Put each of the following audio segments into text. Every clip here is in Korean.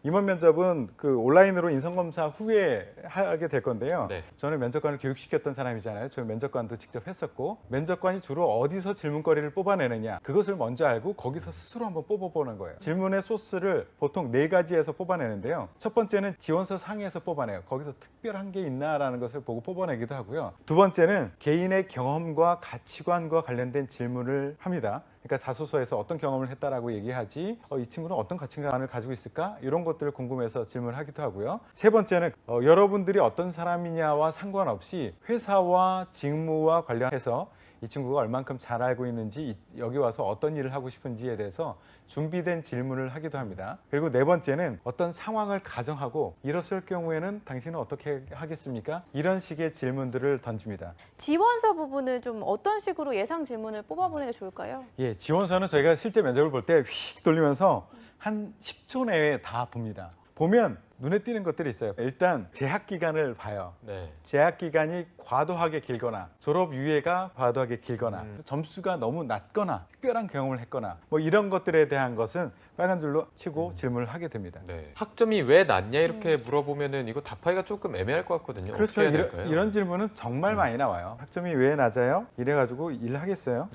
이번 면접은 그 온라인으로 인성검사 후에 하게 될 건데요. 네. 저는 면접관을 교육시켰던 사람이잖아요. 저 면접관도 직접 했었고, 면접관이 주로 어디서 질문거리를 뽑아내느냐, 그것을 먼저 알고 거기서 스스로 한번 뽑아보는 거예요. 질문의 소스를 보통 4가지에서 뽑아내는데요. 첫 번째는 지원서 상에서 뽑아내요. 거기서 특별한 게 있나라는 것을 보고 뽑아내기도 하고요. 두 번째는 개인의 경험과 가치관과 관련된 질문을 합니다. 그러니까 자소서에서 어떤 경험을 했다라고 얘기하지, 이 친구는 어떤 가치관을 가지고 있을까? 이런 것들을 궁금해서 질문하기도 하고요. 세 번째는 여러분들이 어떤 사람이냐와 상관없이 회사와 직무와 관련해서 이 친구가 얼만큼 잘 알고 있는지, 여기 와서 어떤 일을 하고 싶은지에 대해서 준비된 질문을 하기도 합니다. 그리고 네 번째는 어떤 상황을 가정하고 이랬을 경우에는 당신은 어떻게 하겠습니까? 이런 식의 질문들을 던집니다. 지원서 부분은 좀 어떤 식으로 예상 질문을 뽑아보는 게 좋을까요? 예, 지원서는 저희가 실제 면접을 볼 때 휙 돌리면서 한 10초 내에 다 봅니다. 보면 눈에 띄는 것들이 있어요. 일단 재학 기간을 봐요. 네. 재학 기간이 과도하게 길거나 졸업 유예가 과도하게 길거나 점수가 너무 낮거나 특별한 경험을 했거나 뭐 이런 것들에 대한 것은 빨간 줄로 치고 질문을 하게 됩니다. 네. 학점이 왜 낮냐 이렇게 물어보면은 이거 답하기가 조금 애매할 것 같거든요. 그렇죠. 어떻게 해야 될까요? 이런 질문은 정말 많이 나와요. 학점이 왜 낮아요? 이래가지고 일하겠어요?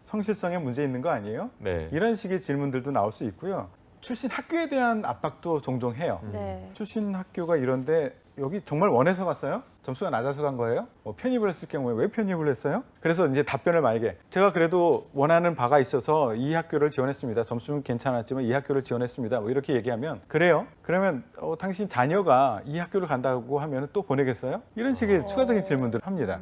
성실성에 문제 있는 거 아니에요? 네. 이런 식의 질문들도 나올 수 있고요. 출신 학교에 대한 압박도 종종 해요. 네. 출신 학교가 이런데 여기 정말 원해서 갔어요? 점수가 낮아서 간 거예요? 편입을 했을 경우에 왜 편입을 했어요? 그래서 이제 답변을 만약에 제가 그래도 원하는 바가 있어서 이 학교를 지원했습니다. 점수는 괜찮았지만 이 학교를 지원했습니다. 뭐 이렇게 얘기하면 그래요? 그러면 당신 자녀가 이 학교를 간다고 하면 또 보내겠어요? 이런 식의 추가적인 질문들을 합니다.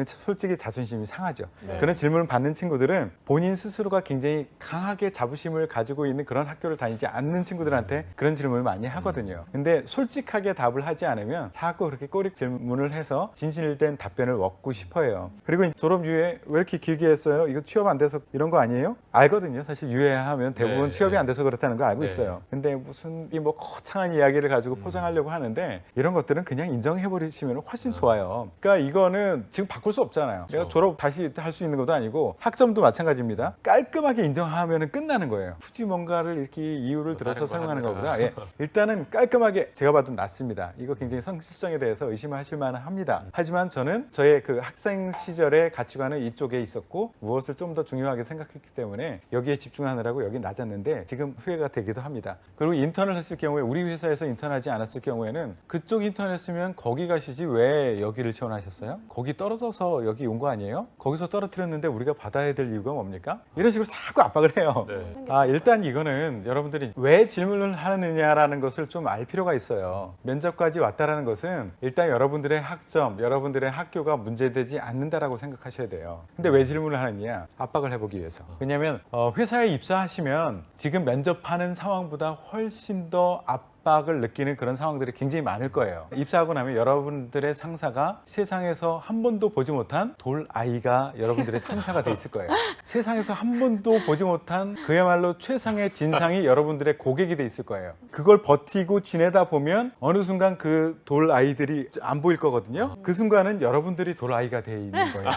솔직히 자존심이 상하죠. 네. 그런 질문을 받는 친구들은 본인 스스로가 굉장히 강하게 자부심을 가지고 있는 그런 학교를 다니지 않는 친구들한테 그런 질문을 많이 하거든요. 근데 솔직하게 답을 하지 않으면 자꾸 그렇게 꼬리 질문을 해서 진실된 답변을 얻고 싶어요. 그리고 졸업 유예 왜 이렇게 길게 했어요? 이거 취업 안 돼서 이런 거 아니에요? 알거든요. 사실 유예하면 대부분 네. 취업이 안 돼서 그렇다는 거 알고 네. 있어요. 근데 무슨 이 뭐 거창한 이야기를 가지고 포장하려고 하는데 이런 것들은 그냥 인정해 버리시면 훨씬 좋아요. 그러니까 이거는 지금 바꿀 수 없잖아요. 내가 졸업 다시 할 수 있는 것도 아니고 학점도 마찬가지입니다. 깔끔하게 인정하면 끝나는 거예요. 굳이 뭔가를 이렇게 이유를 들어서 설명하는 것보다 일단은 깔끔하게 제가 봐도 낫습니다. 이거 굉장히 성실성에 대해서 의심하실 만한 합니다. 하지만 저는 저의 그 학생 시절의 가치관은 이쪽에 있었고 무엇을 좀 더 중요하게 생각했기 때문에 여기에 집중하느라고 여기 낮았는데 지금 후회가 되기도 합니다. 그리고 인턴을 했을 경우에 우리 회사에서 인턴하지 않았을 경우에는 그쪽 인턴 했으면 거기 가시지 왜 여기를 지원하셨어요? 거기 떨어져서 여기 온 거 아니에요? 거기서 떨어뜨렸는데 우리가 받아야 될 이유가 뭡니까? 이런 식으로 자꾸 압박을 해요. 네. 일단 이거는 여러분들이 왜 질문을 하느냐라는 것을 좀 알 필요가 있어요. 면접까지 왔다라는 것은 일단 여러분들의 학점, 여러분들의 학교가 문제되지 않는다라고 생각하셔야 돼요. 근데 왜 질문을 하느냐? 압박을 해보기 위해서. 왜냐하면 회사에 입사하시면 지금 면접하는 상황보다 훨씬 더 압박을 느끼는 그런 상황들이 굉장히 많을 거예요. 입사하고 나면 여러분들의 상사가 세상에서 한 번도 보지 못한 돌 아이가 여러분들의 상사가 돼 있을 거예요. 세상에서 한 번도 보지 못한 그야말로 최상의 진상이 여러분들의 고객이 돼 있을 거예요. 그걸 버티고 지내다 보면 어느 순간 그 돌 아이들이 안 보일 거거든요. 그 순간은 여러분들이 돌 아이가 돼 있는 거예요.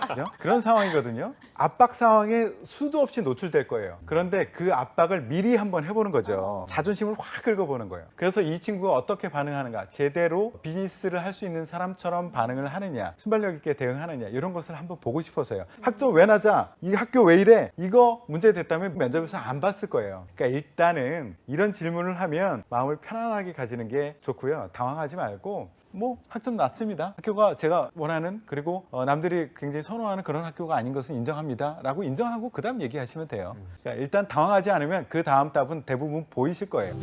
그죠? 그런 상황이거든요. 압박 상황에 수도 없이 노출될 거예요. 그런데 그 압박을 미리 한번 해보는 거죠. 자존심을 확 긁어보는 거예요. 그래서 이 친구가 어떻게 반응하는가, 제대로 비즈니스를 할 수 있는 사람처럼 반응을 하느냐, 순발력 있게 대응하느냐, 이런 것을 한번 보고 싶어서요. 학점 왜 낮아? 이 학교 왜 이래? 이거 문제 됐다면 면접에서 안 봤을 거예요. 그러니까 일단은 이런 질문을 하면 마음을 편안하게 가지는 게 좋고요. 당황하지 말고 학점 낮습니다. 학교가 제가 원하는, 그리고 남들이 굉장히 선호하는 그런 학교가 아닌 것은 인정합니다 라고 인정하고 그 다음 얘기하시면 돼요. 그러니까 일단 당황하지 않으면 그 다음 답은 대부분 보이실 거예요.